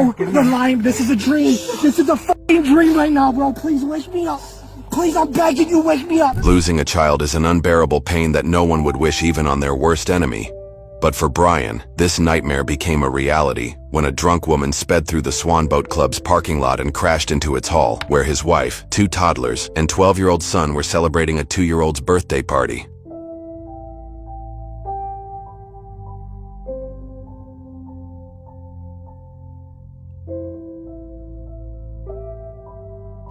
No, you're lying. This is a dream. This is a fucking dream right now, bro. Please wake me up. Please, I'm begging you, wake me up. Losing a child is an unbearable pain that no one would wish even on their worst enemy. But for Brian, this nightmare became a reality when a drunk woman sped through the Swan Boat Club's parking lot and crashed into its hall, where his wife, 2 toddlers, and 12-year-old son were celebrating a 2-year-old's birthday party.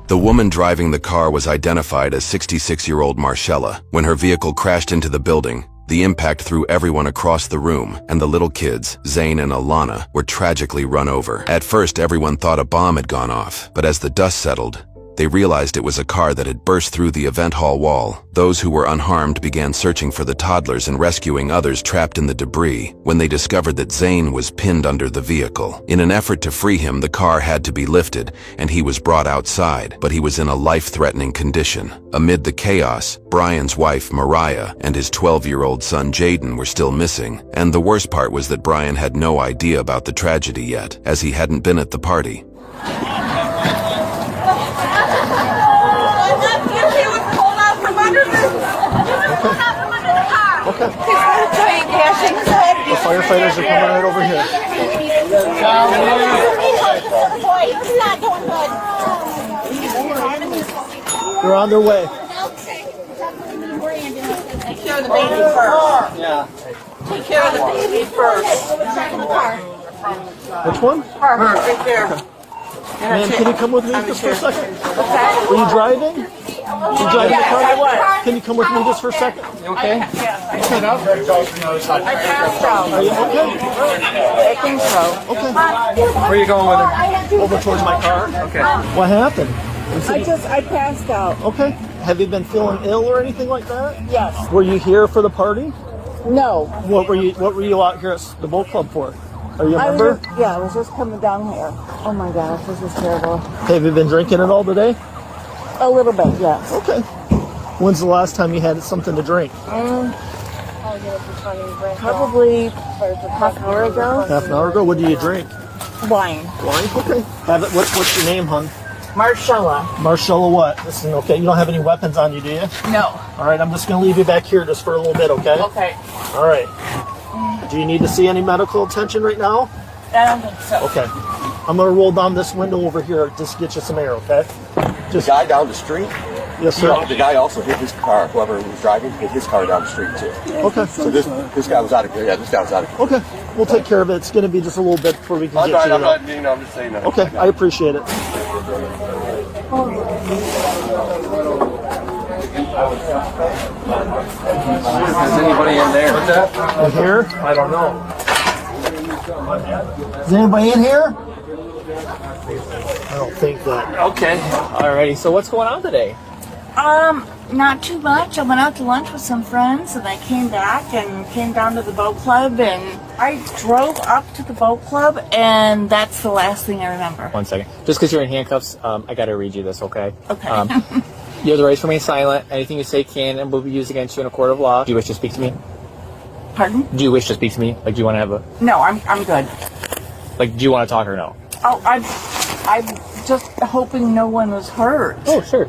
The woman driving the car was identified as 66-year-old Marcella. When her vehicle crashed into the building, the impact threw everyone across the room, and the little kids, Zane and Alana, were tragically run over. At first, everyone thought a bomb had gone off, but as the dust settled, they realized it was a car that had burst through the event hall wall. Those who were unharmed began searching for the toddlers and rescuing others trapped in the debris when they discovered that Zane was pinned under the vehicle. In an effort to free him, the car had to be lifted, and he was brought outside, but he was in a life-threatening condition. Amid the chaos, Brian's wife, Mariah, and his 12-year-old son, Jaden, were still missing. And the worst part was that Brian had no idea about the tragedy yet, as he hadn't been at the party. Okay. The firefighters are coming right over here. They're on their way. Take care of the baby first. Yeah. Take care of the baby first. Which one? Her. Right there. Ma'am, can you come with me just for a second? Okay. Were you driving? You driving the car? I was. Can you come with me just for a second? You okay? Sit up. I passed out. Are you okay? I think so. Okay. Where are you going with her? Over towards my car. Okay. What happened? I passed out. Okay. Have you been feeling ill or anything like that? Yes. Were you here for the party? No. What were you out here at the boat club for? Are you a member? I was just coming down here. Oh my gosh, this is terrible. Have you been drinking it all today? A little bit, yes. Okay. When's the last time you had something to drink? Probably half an hour ago. Half an hour ago? What do you drink? Wine. Wine? Okay. Have it. What's your name, hon? Marcella. Marcella what? Listen, okay, you don't have any weapons on you, do you? No. All right, I'm just going to leave you back here just for a little bit, okay? Okay. All right. Do you need to see any medical attention right now? I don't think so. Okay. I'm going to roll down this window over here just to get you some air, okay? The guy down the street, Yes, sir. the guy also hit his car. Whoever was driving hit his car down the street too. Okay. So this guy was out of this guy was out of Okay. We'll take care of it. It's going to be just a little bit before we can I'm get you. I'm just saying that. Okay, I appreciate it. Is anybody in there? What's that? In here? I don't know. Is anybody in here? I don't think that. Okay. Alrighty. So what's going on today? Not too much. I went out to lunch with some friends and I came back and came down to the boat club and I drove up to the boat club and that's the last thing I remember. 1 second. Just because you're in handcuffs, I got to read you this, okay? Okay. You have the right to remain silent. Anything you say can and will be used against you in a court of law. Do you wish to speak to me? Pardon? Do you wish to speak to me? Like, do you want to have a... No, I'm good. Like, do you want to talk or no? Oh, I'm just hoping no one was hurt. Oh, sure.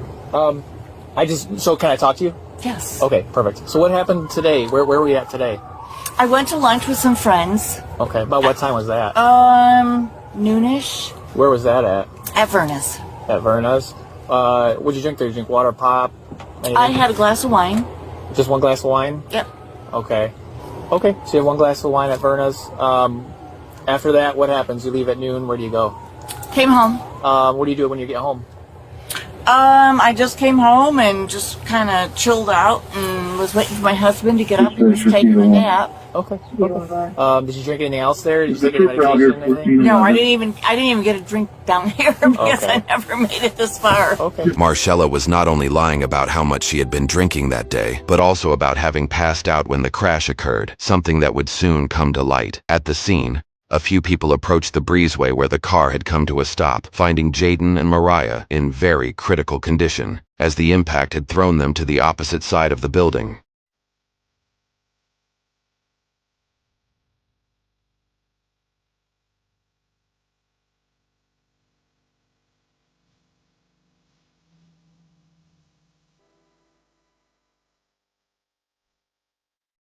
So can I talk to you? Yes. Okay, perfect. So what happened today? Where were we at today? I went to lunch with some friends. Okay, about what time was that? Noonish Where was that at? at Vernus. At Verna's. What'd you drink there? Did you drink water, pop? Anything? I had a glass of wine. Just one glass of wine? Yep. Okay. Okay, so you have one glass of wine at Verna's. After that, what happens? You leave at noon. Where do you go? Came home. What do you do when you get home? I just came home and just kind of chilled out and was waiting for my husband to get up. He was taking a nap. Okay. Did you drink anything else there? Did you take any medication or anything? No, I didn't even get a drink down here because Okay. I never made it this far. Okay. Marcella was not only lying about how much she had been drinking that day, but also about having passed out when the crash occurred, something that would soon come to light. At the scene, a few people approached the breezeway where the car had come to a stop, finding Jaden and Mariah in very critical condition, as the impact had thrown them to the opposite side of the building.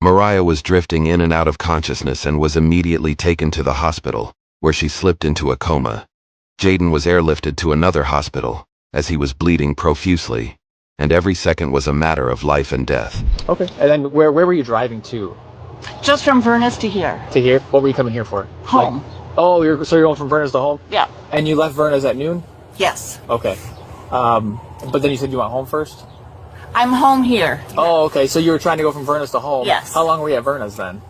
Mariah was drifting in and out of consciousness and was immediately taken to the hospital, where she slipped into a coma. Jaden was airlifted to another hospital, as he was bleeding profusely, and every second was a matter of life and death. Okay. And then where were you driving to? Just from Venice to here. To here? What were you coming here for? Home. Oh, so you're going from Verna's to home? Yeah. And you left Verna's at noon? Yes. Okay. But then you said you went home first? I'm home here. Oh, okay. So you were trying to go from Verna's to home? Yes. How long were you at Verna's then?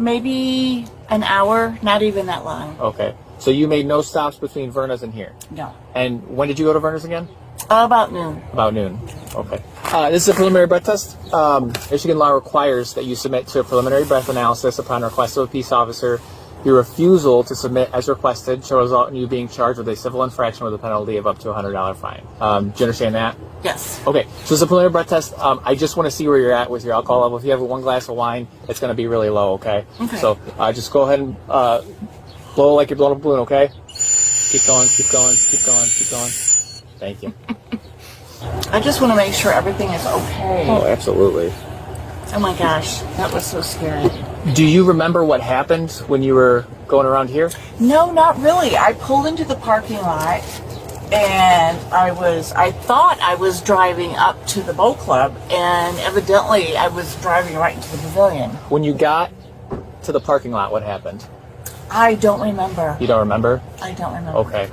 Maybe an hour. Not even that long. Okay. So you made no stops between Verna's and here? No. And when did you go to Verna's again? About noon. About noon. Okay. This is a preliminary breath test. Michigan law requires that you submit to a preliminary breath analysis upon request of a peace officer. Your refusal to submit as requested shall result in you being charged with a civil infraction with a penalty of up to a $100 fine. Do you understand that? Yes. Okay. So it's a preliminary breath test. I just want to see where you're at with your alcohol level. If you have one glass of wine, it's going to be really low, okay? Okay. So just go ahead and blow like you're blowing a balloon, okay? Keep going, keep going, keep going, keep going. Thank you. I just want to make sure everything is okay. Oh, absolutely. Oh my gosh, that was so scary. Do you remember what happened when you were going around here? No, not really. I pulled into the parking lot and I thought I was driving up to the boat club, and evidently I was driving right into the pavilion. When you got to the parking lot, what happened? I don't remember. You don't remember? I don't remember. Okay.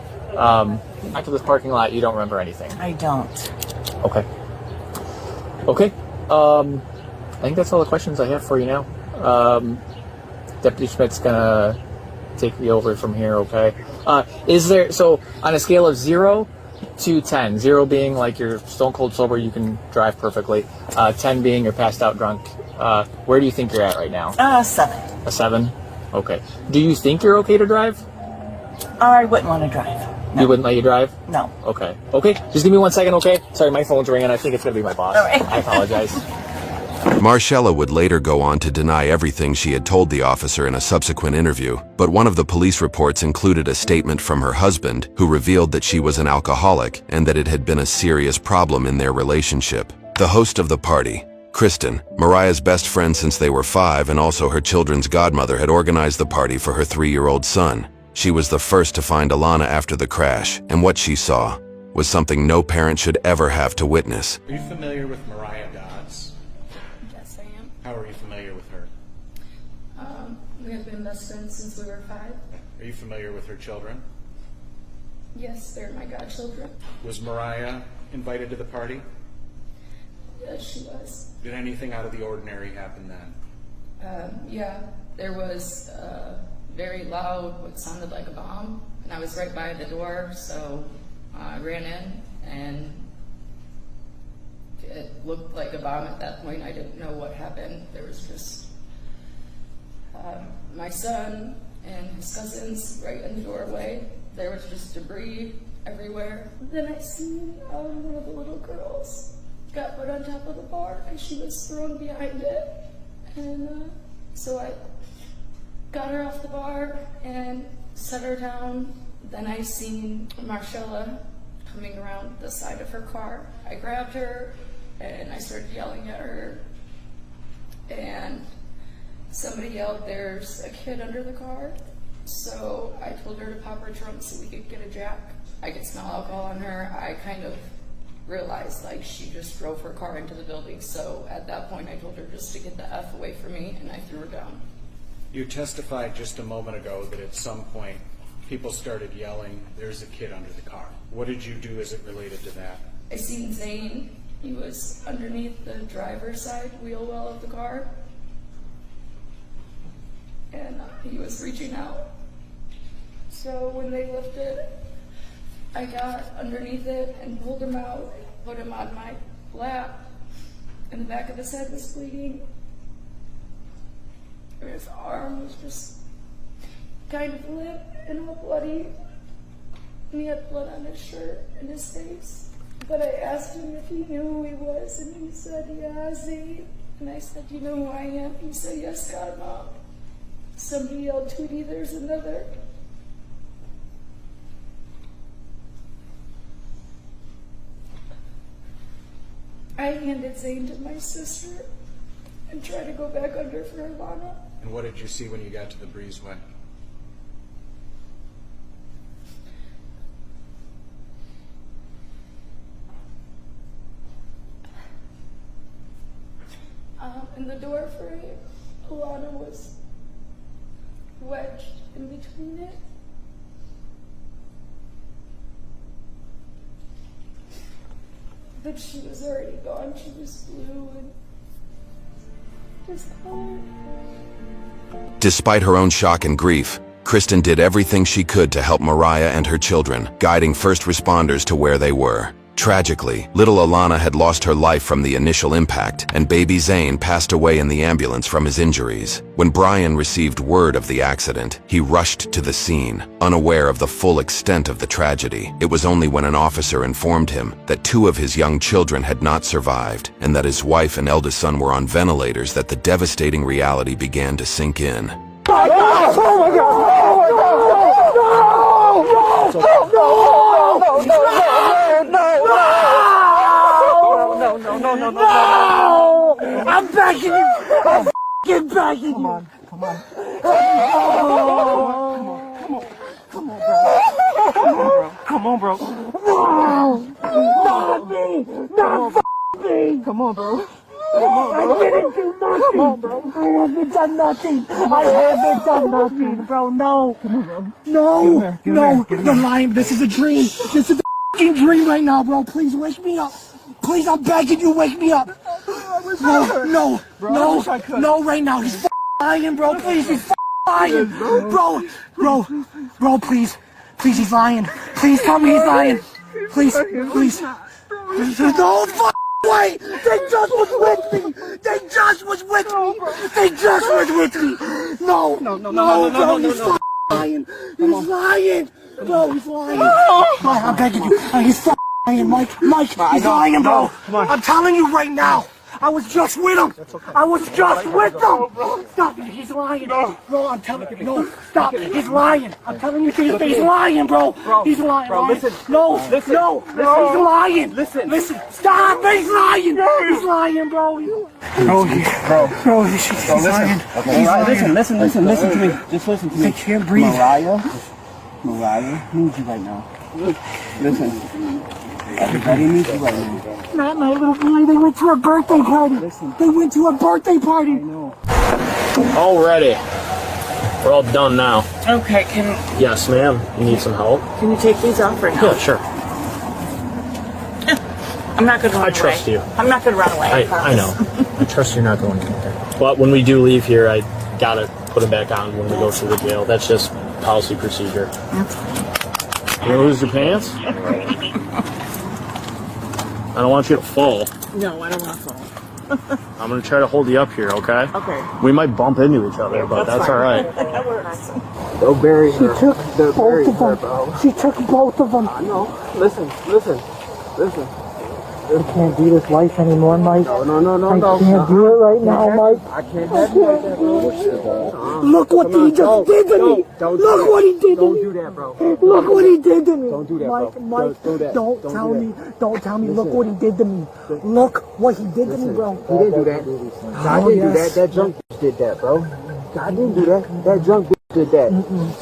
After this parking lot, you don't remember anything? I don't. Okay. Okay. I think that's all the questions I have for you now. Deputy Schmidt's gonna take me over from here, okay? So on a scale of 0 to 10, 0 being like you're stone cold sober, you can drive perfectly, 10 being you're passed out drunk, where do you think you're at right now? 7. A 7? Okay. Do you think you're okay to drive? I wouldn't want to drive. No. You wouldn't let you drive? No. Okay. Okay, just give me 1 second, okay? Sorry, my phone's ringing. I think it's gonna be my boss. All right. I apologize. Marcella would later go on to deny everything she had told the officer in a subsequent interview, but one of the police reports included a statement from her husband who revealed that she was an alcoholic and that it had been a serious problem in their relationship. The host of the party, Kristen, Mariah's best friend since they were 5 and also her children's godmother, had organized the party for her 3-year-old son. She was the first to find Alana after the crash, and what she saw was something no parent should ever have to witness. Are you familiar with Mariah Dodds? Yes, I am. How are you familiar with her? We have been best friends since we were 5. Are you familiar with her children? Yes, they're my godchildren. Was Mariah invited to the party? Yes, she was. Did anything out of the ordinary happen then? Yeah, there was very loud, what sounded like a bomb, and I was right by the door, so I ran in, and it looked like a bomb at that point. I didn't know what happened. There was just my son and his cousins right in the doorway. There was just debris everywhere. Then I seen one of the little girls got put on top of the bar, and she was thrown behind it. And so I got her off the bar and set her down. Then I seen Marcella coming around the side of her car. I grabbed her and I started yelling at her, and somebody yelled, "There's a kid under the car." So I told her to pop her trunk so we could get a jack. I could smell alcohol on her. I kind of realized like she just drove her car into the building. So at that point I told her just to get the F away from me, and I threw her down. You testified just a moment ago that at some point people started yelling, "There's a kid under the car." What did you do as it related to that? I seen Zane. He was underneath the driver's side wheel well of the car, and he was reaching out. So when they lifted, I got underneath it and pulled him out, put him on my lap, and the back of his head was bleeding. And his arm was just kind of limp and all bloody, and he had blood on his shirt and his face. But I asked him if he knew who he was, and he said, "Yeah, Zane." And I said, "You know who I am?" He said, "Yes, God, Mom." Somebody yelled, "Tweety, there's another." I handed Zane to my sister, and try to go back under for Alana. And what did you see when you got to the breezeway? And the door frame, Alana was wedged in between it. But she was already gone. She was blue and discolored. Despite her own shock and grief, Kristen did everything she could to help Mariah and her children, guiding first responders to where they were. Tragically, little Alana had lost her life from the initial impact, and baby Zane passed away in the ambulance from his injuries. When Brian received word of the accident, he rushed to the scene, unaware of the full extent of the tragedy. It was only when an officer informed him that 2 of his young children had not survived, and that his wife and eldest son were on ventilators, that the devastating reality began to sink in. No! I'm begging you! I'm f***ing begging you! Come on. Come on, bro. Come on, bro. No! Not me! Not me! Come on, bro. I didn't do nothing! Come on, bro. I haven't done nothing! I haven't done nothing, bro. No! No! No! You're lying. This is a dream. This is a f***ing dream right now, bro. Please wake me up. Please, I'm begging you, wake me up. No, right now. He's lying, bro. Please, he's lying. Bro, please, he's lying. Please tell me he's lying. Please. No, way. They just was with me. No, bro, he's lying. He's lying. Bro, he's lying. I'm begging you. He's lying, Mike, he's lying, bro. I'm telling you right now. I was just with him. Stop it, he's lying. Bro, I'm telling you. No, stop. He's lying. I'm telling you, he's lying, bro. He's lying. Bro, listen. No, he's lying. Listen. Stop, he's lying. He's lying, bro. Bro, he's lying. Okay. Listen to me. Just listen to me. I can't breathe. Mariah needs you right now. Listen. Everybody needs you right now. Not my little boy. They went to a birthday party. I know. All ready. We're all done now. Okay, Yes, ma'am. You need some help? can you take these off right now? Yeah, sure. I'm not gonna run away. I trust you. I'm not gonna run away. I know. I trust you're not going anywhere. But when we do leave here, I gotta put them back on when we go to the jail. That's just policy procedure. That's fine. You gonna lose your pants? I don't want you to fall. No, I don't want to fall. I'm gonna try to hold you up here, okay? Okay. We might bump into each other, but that's fine. all right. That works. They'll bury her. She took They'll bury both her, of them. bro. She took both of them. I know. Listen. I can't do this life anymore, Mike. No. I can't do it right now, Mike. I can't have you like that, bro. Look what he just did to me. Look what he did to Don't me. do that, bro. Look what he did to me. Don't do that, bro. Mike, Don't do that. don't tell me. Look what he did to me. Look what he did to me, bro. He didn't do that. God didn't do that. That drunk bitch did that, bro. God didn't do that. That drunk bitch did that.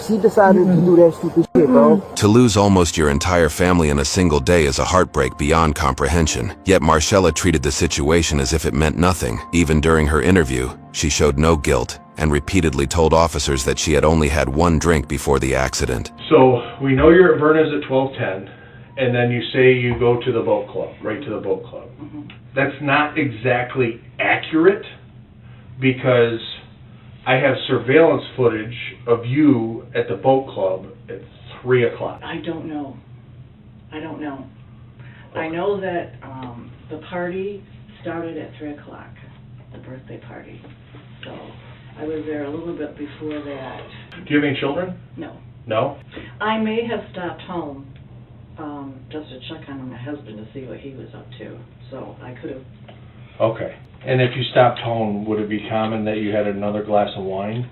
She decided to do that stupid shit, bro. To lose almost your entire family in a single day is a heartbreak beyond comprehension. Yet Marcella treated the situation as if it meant nothing. Even during her interview, she showed no guilt and repeatedly told officers that she had only had 1 drink before the accident. So we know you're at Verna's at 12:10, and then you say you go to the boat club, right to the boat club. That's not exactly accurate, because I have surveillance footage of you at the boat club at 3 o'clock. I don't know. I know that the party started at 3 o'clock, the birthday party. So I was there a little bit before that. Do you have any children? No. No? I may have stopped home just to check on my husband to see what he was up to. So I could have. Okay. And if you stopped home, would it be common that you had another glass of wine?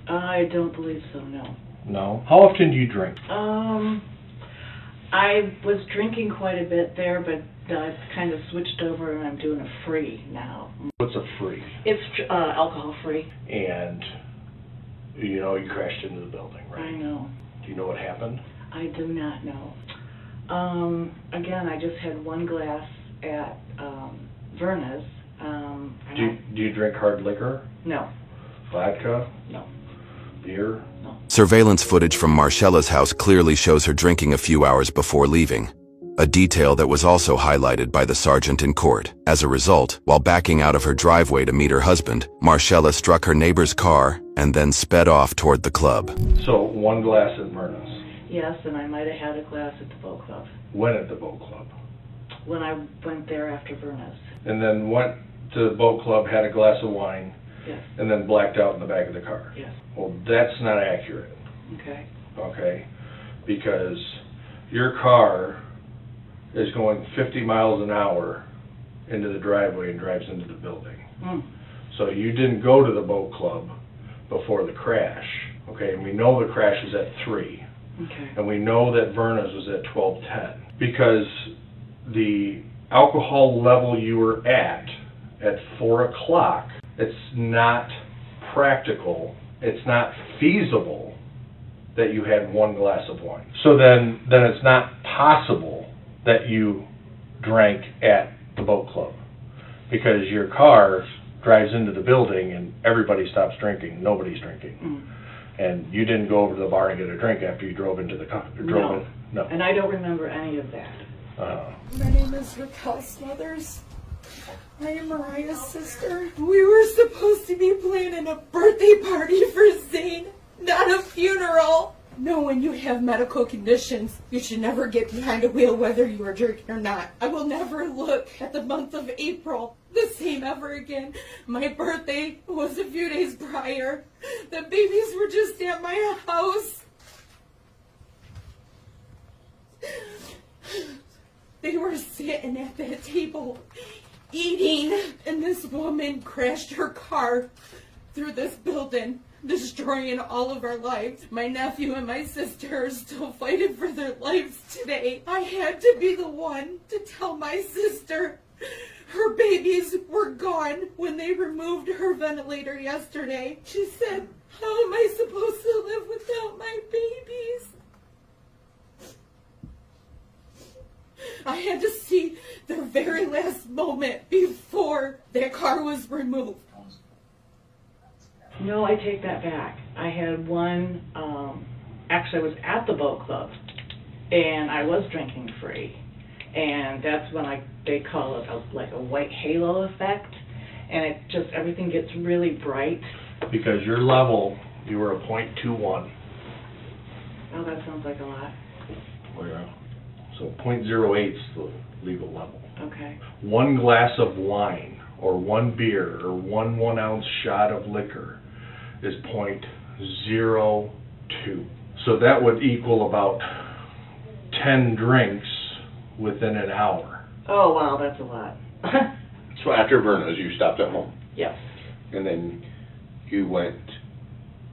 I don't believe so, no. No? How often do you drink? I was drinking quite a bit there, but I've kind of switched over and I'm doing a free now. What's a free? It's alcohol free. And, you know, you crashed into the building, right? I know. Do you know what happened? I do not know. Again, I just had one glass at Verna's. Do you drink hard liquor? No. Vodka? No. Beer? No. Surveillance footage from Marcella's house clearly shows her drinking a few hours before leaving, a detail that was also highlighted by the sergeant in court. As a result, while backing out of her driveway to meet her husband, Marcella struck her neighbor's car and then sped off toward the club. So, one glass at Myrna's. Yes, and I might have had a glass at the boat club. When at the boat club? When I went there after Verna's. And then went to the boat club, had a glass of wine, Yes. and then blacked out in the back of the car. Yes. Well, that's not accurate, Okay. okay? Because your car is going 50 miles an hour into the driveway and drives into the building. Mm. So you didn't go to the boat club before the crash, okay? And we know the crash was at 3. Okay. And we know that Verna's was at 12:10. Because the alcohol level you were at 4 o'clock, it's not practical, it's not feasible that you had one glass of wine. So then it's not possible that you drank at the boat club, because your car drives into the building and everybody stops drinking, nobody's drinking. Mm. And you didn't go over to the bar and get a drink after you drove into the car? No. No. And I don't remember any of that. My name is Raquel Smothers. I am Mariah's sister. We were supposed to be planning a birthday party for Zane, not a funeral. No, when you have medical conditions, you should never get behind a wheel whether you are drinking or not. I will never look at the month of April the same ever again. My birthday was a few days prior. The babies were just at my house. They were sitting at that table eating, and this woman crashed her car through this building, destroying all of our lives. My nephew and my sister are still fighting for their lives today. I had to be the one to tell my sister her babies were gone when they removed her ventilator yesterday. She said, "How am I supposed to live without my babies?" I had to see their very last moment before their car was removed. No, I take that back. I had one, actually I was at the boat club, and I was drinking free. And that's when they call it like a white halo effect, and it just, everything gets really bright. Because your level, you were a .21. Oh, that sounds like a lot. Oh, yeah. So .08 is the legal level. Okay. One glass of wine, or one beer, or one 1-ounce shot of liquor is .02. So that would equal about 10 drinks within an hour. Oh, wow, that's a lot. So after Verna's, you stopped at home? Yes. And then you went,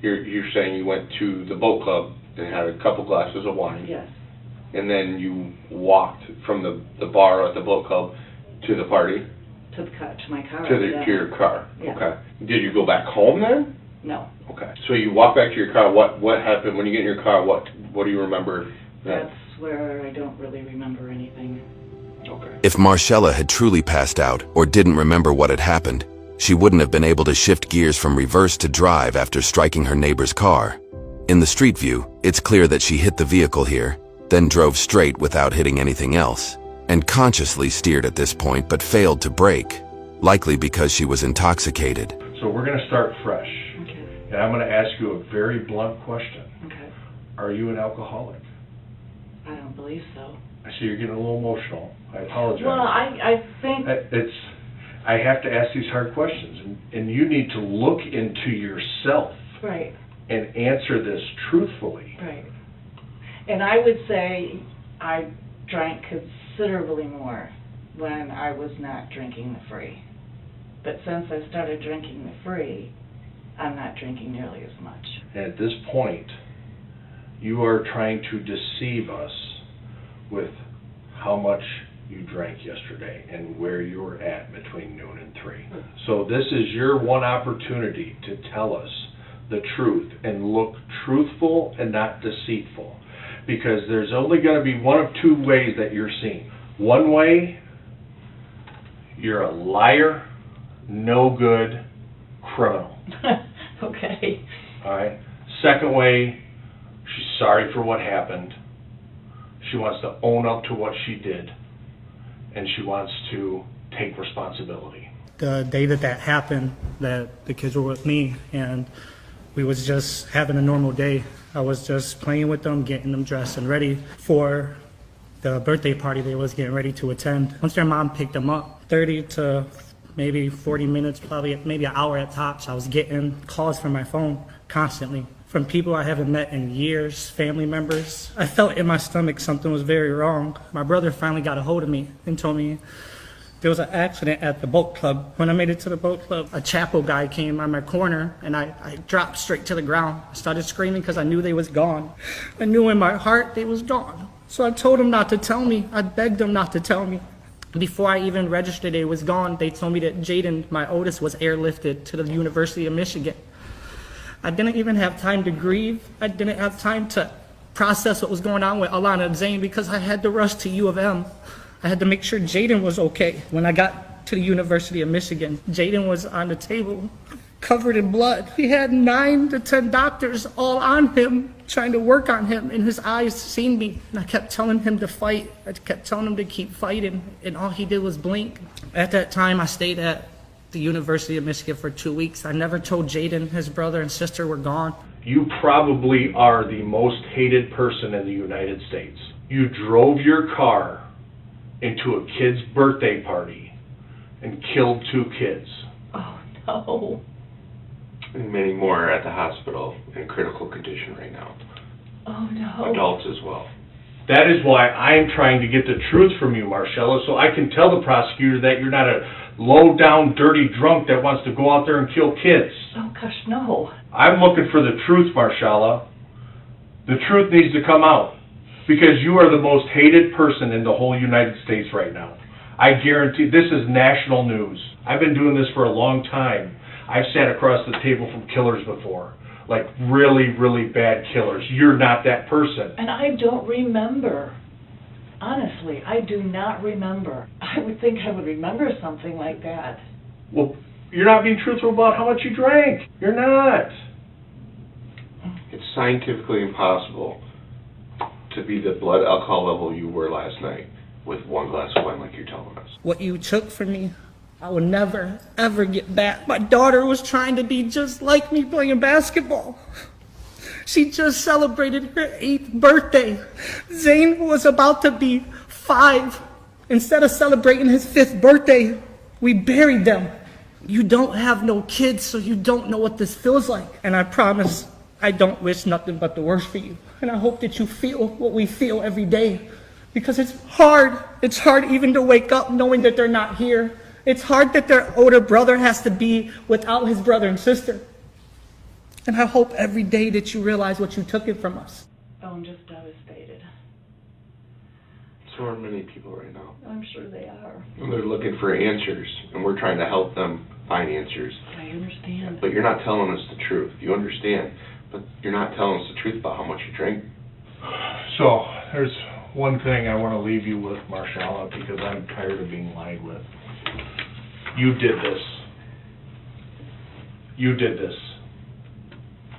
you're saying you went to the boat club and had a couple glasses of wine? Yes. And then you walked from the bar at the boat club to the party? To my car. To your car? Yeah. Okay. Did you go back home then? No. Okay. So you walk back to your car. What happened when you get in your car? What do you remember then? That's where I don't really remember anything. Okay. If Marcella had truly passed out or didn't remember what had happened, she wouldn't have been able to shift gears from reverse to drive after striking her neighbor's car. In the street view, it's clear that she hit the vehicle here, then drove straight without hitting anything else, and consciously steered at this point but failed to brake, likely because she was intoxicated. So we're going to start fresh. Okay. And I'm going to ask you a very blunt question. Okay. Are you an alcoholic? I don't believe so. I see you're getting a little emotional. I apologize. Well, I think... I have to ask these hard questions, and you need to look into yourself. Right. And answer this truthfully. Right. And I would say I drank considerably more when I was not drinking the free. But since I started drinking the free, I'm not drinking nearly as much. And at this point, you are trying to deceive us with how much you drank yesterday and where you were at between noon and 3. So this is your one opportunity to tell us the truth and look truthful and not deceitful. Because there's only going to be one of two ways that you're seen. One way, you're a liar, no good criminal. Okay. All right. Second way, she's sorry for what happened. She wants to own up to what she did, and she wants to take responsibility. The day that happened, that the kids were with me, and we was just having a normal day. I was just playing with them, getting them dressed and ready for the birthday party they was getting ready to attend. Once their mom picked them up, 30 to maybe 40 minutes, probably maybe an hour at tops, I was getting calls from my phone constantly from people I haven't met in years, family members. I felt in my stomach something was very wrong. My brother finally got a hold of me and told me there was an accident at the boat club. When I made it to the boat club, a chapel guy came on my corner and I dropped straight to the ground. I started screaming because I knew they was gone. I knew in my heart they was gone. So I told them not to tell me. I begged them not to tell me. Before I even registered it was gone, they told me that Jaden, my oldest, was airlifted to the University of Michigan. I didn't even have time to grieve. I didn't have time to process what was going on with Alana and Zane because I had to rush to U of M. I had to make sure Jaden was okay. When I got to the University of Michigan, Jaden was on the table, covered in blood. He had 9 to 10 doctors all on him, trying to work on him, and his eyes seen me. And I kept telling him to fight. I kept telling him to keep fighting, and all he did was blink. At that time, I stayed at the University of Michigan for 2 weeks. I never told Jaden his brother and sister were gone. You probably are the most hated person in the United States. You drove your car into a kid's birthday party and killed 2 kids. Oh, no. And many more are at the hospital in critical condition right now. Oh, no. Adults as well. That is why I'm trying to get the truth from you, Marcella, so I can tell the prosecutor that you're not a low-down, dirty drunk that wants to go out there and kill kids. Oh, gosh, no. I'm looking for the truth, Marcella. The truth needs to come out because you are the most hated person in the whole United States right now. I guarantee this is national news. I've been doing this for a long time. I've sat across the table from killers before, like really, really bad killers. You're not that person. And I don't remember. Honestly, I do not remember. I would think I would remember something like that. Well, you're not being truthful about how much you drank. You're not. It's scientifically impossible to be the blood alcohol level you were last night with 1 glass of wine like you're telling us. What you took from me, I will never, ever get back. My daughter was trying to be just like me playing basketball. She just celebrated her 8th birthday. Zane was about to be 5. Instead of celebrating his 5th birthday, we buried them. You don't have no kids, so you don't know what this feels like. And I promise I don't wish nothing but the worst for you. And I hope that you feel what we feel every day. Because it's hard. It's hard even to wake up knowing that they're not here. It's hard that their older brother has to be without his brother and sister. And I hope every day that you realize what you took it from us. Oh, I'm just devastated. So are many people right now. I'm sure they are. And they're looking for answers, and we're trying to help them find answers. I understand. But you're not telling us the truth. You understand, but you're not telling us the truth about how much you drank. So, there's one thing I want to leave you with, Marcella, because I'm tired of being lied with. You did this. You did this.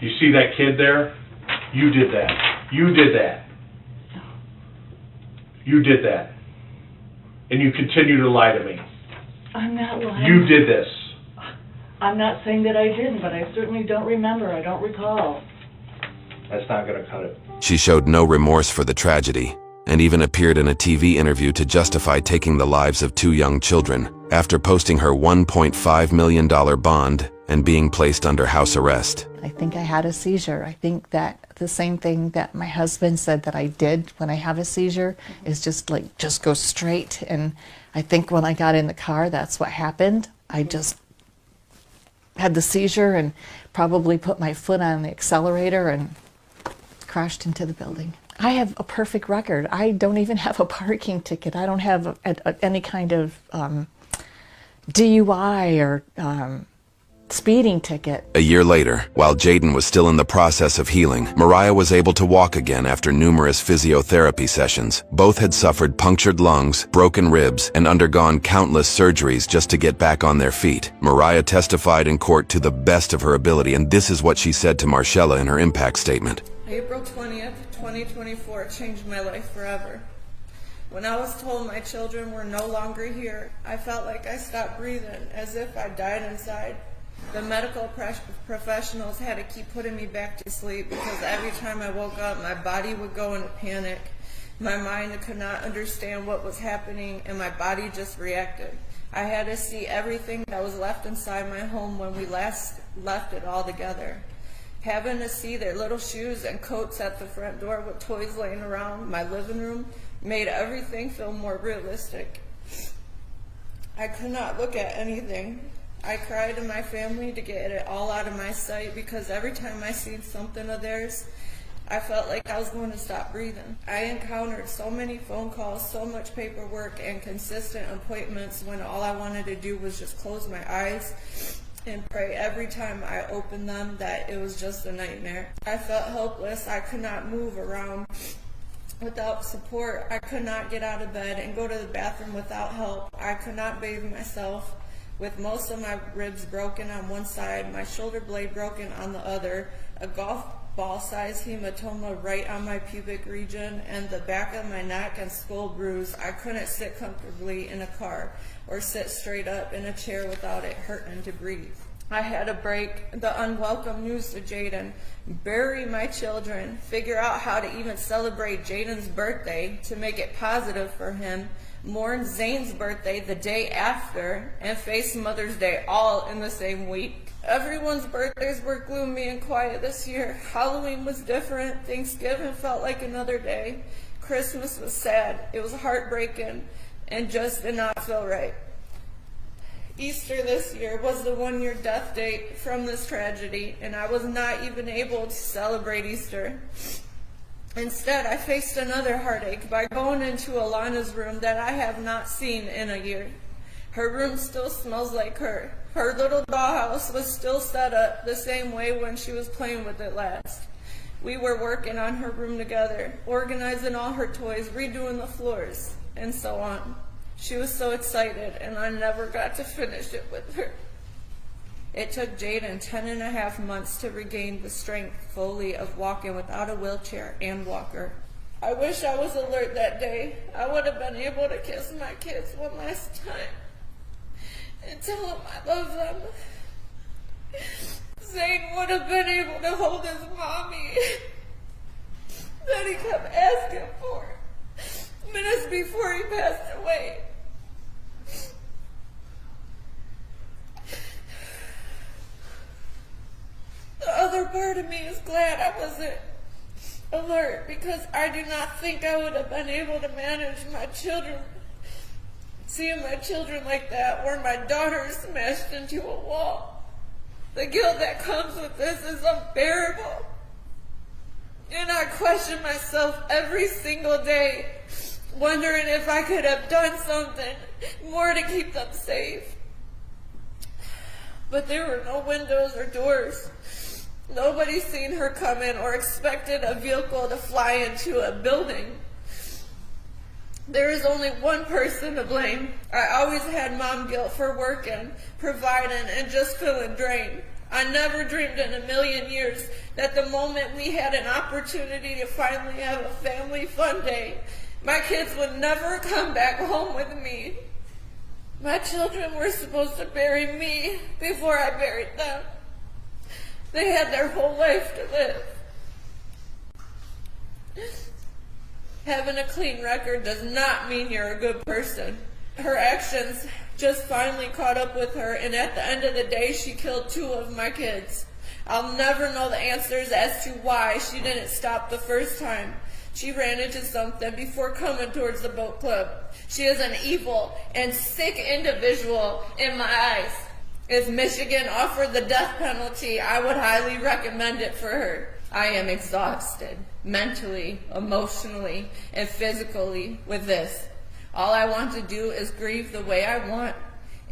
You see that kid there? You did that. You did that. You did that. And you continue to lie to me. I'm not lying. You did this. I'm not saying that I didn't, but I certainly don't remember. I don't recall. That's not going to cut it. She showed no remorse for the tragedy, and even appeared in a TV interview to justify taking the lives of 2 young children after posting her $1.5 million bond and being placed under house arrest. I think I had a seizure. I think that the same thing that my husband said that I did when I have a seizure is just go straight. And I think when I got in the car, that's what happened. I just had the seizure and probably put my foot on the accelerator and crashed into the building. I have a perfect record. I don't even have a parking ticket. I don't have any kind of DUI or speeding ticket. A year later, while Jaden was still in the process of healing, Mariah was able to walk again after numerous physiotherapy sessions. Both had suffered punctured lungs, broken ribs, and undergone countless surgeries just to get back on their feet. Mariah testified in court to the best of her ability, and this is what she said to Marcella in her impact statement. April 20th, 2024 changed my life forever. When I was told my children were no longer here, I felt like I stopped breathing, as if I died inside. The medical professionals had to keep putting me back to sleep because every time I woke up, my body would go into panic. My mind could not understand what was happening, and my body just reacted. I had to see everything that was left inside my home when we last left it all together. Having to see their little shoes and coats at the front door with toys laying around my living room made everything feel more realistic. I could not look at anything. I cried to my family to get it all out of my sight because every time I seen something of theirs, I felt like I was going to stop breathing. I encountered so many phone calls, so much paperwork, and consistent appointments when all I wanted to do was just close my eyes and pray every time I opened them that it was just a nightmare. I felt helpless. I could not move around without support. I could not get out of bed and go to the bathroom without help. I could not bathe myself. With most of my ribs broken on one side, my shoulder blade broken on the other, a golf ball-sized hematoma right on my pubic region, and the back of my neck and skull bruised, I couldn't sit comfortably in a car or sit straight up in a chair without it hurting to breathe. I had to break the unwelcome news to Jaden, bury my children, figure out how to even celebrate Jaden's birthday to make it positive for him, mourn Zane's birthday the day after, and face Mother's Day all in the same week. Everyone's birthdays were gloomy and quiet this year. Halloween was different. Thanksgiving felt like another day. Christmas was sad. It was heartbreaking and just did not feel right. Easter this year was the 1-year death date from this tragedy, and I was not even able to celebrate Easter. Instead, I faced another heartache by going into Alana's room that I have not seen in a year. Her room still smells like her. Her little dollhouse was still set up the same way when she was playing with it last. We were working on her room together, organizing all her toys, redoing the floors, and so on. She was so excited, and I never got to finish it with her. It took Jaden 10.5 months to regain the strength fully of walking without a wheelchair and walker. I wish I was alert that day. I would have been able to kiss my kids one last time and tell them I love them. Zane would have been able to hold his mommy that he kept asking for minutes before he passed away. The other part of me is glad I wasn't alert because I do not think I would have been able to manage my children, seeing my children like that, or my daughter smashed into a wall. The guilt that comes with this is unbearable. And I question myself every single day, wondering if I could have done something more to keep them safe. But there were no windows or doors. Nobody seen her come in or expected a vehicle to fly into a building. There is only one person to blame. I always had mom guilt for working, providing, and just feeling drained. I never dreamed in a million years that the moment we had an opportunity to finally have a family fun day, my kids would never come back home with me. My children were supposed to bury me before I buried them. They had their whole life to live. Having a clean record does not mean you're a good person. Her actions just finally caught up with her, and at the end of the day, she killed 2 of my kids. I'll never know the answers as to why she didn't stop the first time she ran into something before coming towards the boat club. She is an evil and sick individual in my eyes. If Michigan offered the death penalty, I would highly recommend it for her. I am exhausted, mentally, emotionally, and physically with this. All I want to do is grieve the way I want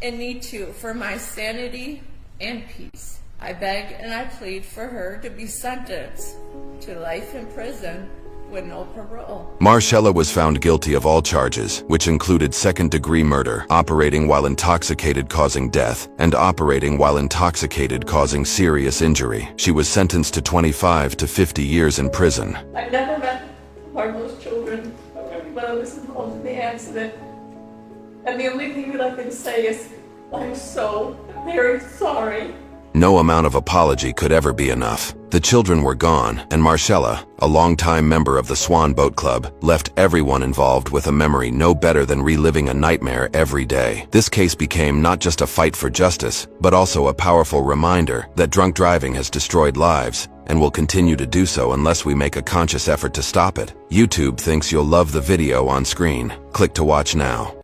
and need to for my sanity and peace. I beg and I plead for her to be sentenced to life in prison with no parole. Marcella was found guilty of all charges, which included second-degree murder, operating while intoxicated causing death, and operating while intoxicated causing serious injury. She was sentenced to 25 to 50 years in prison. I never met one of those children when I was involved in the accident. And the only thing that I can say is, I'm so very sorry. No amount of apology could ever be enough. The children were gone, and Marcella, a longtime member of the Swan Boat Club, left everyone involved with a memory no better than reliving a nightmare every day. This case became not just a fight for justice, but also a powerful reminder that drunk driving has destroyed lives and will continue to do so unless we make a conscious effort to stop it. YouTube thinks you'll love the video on screen. Click to watch now.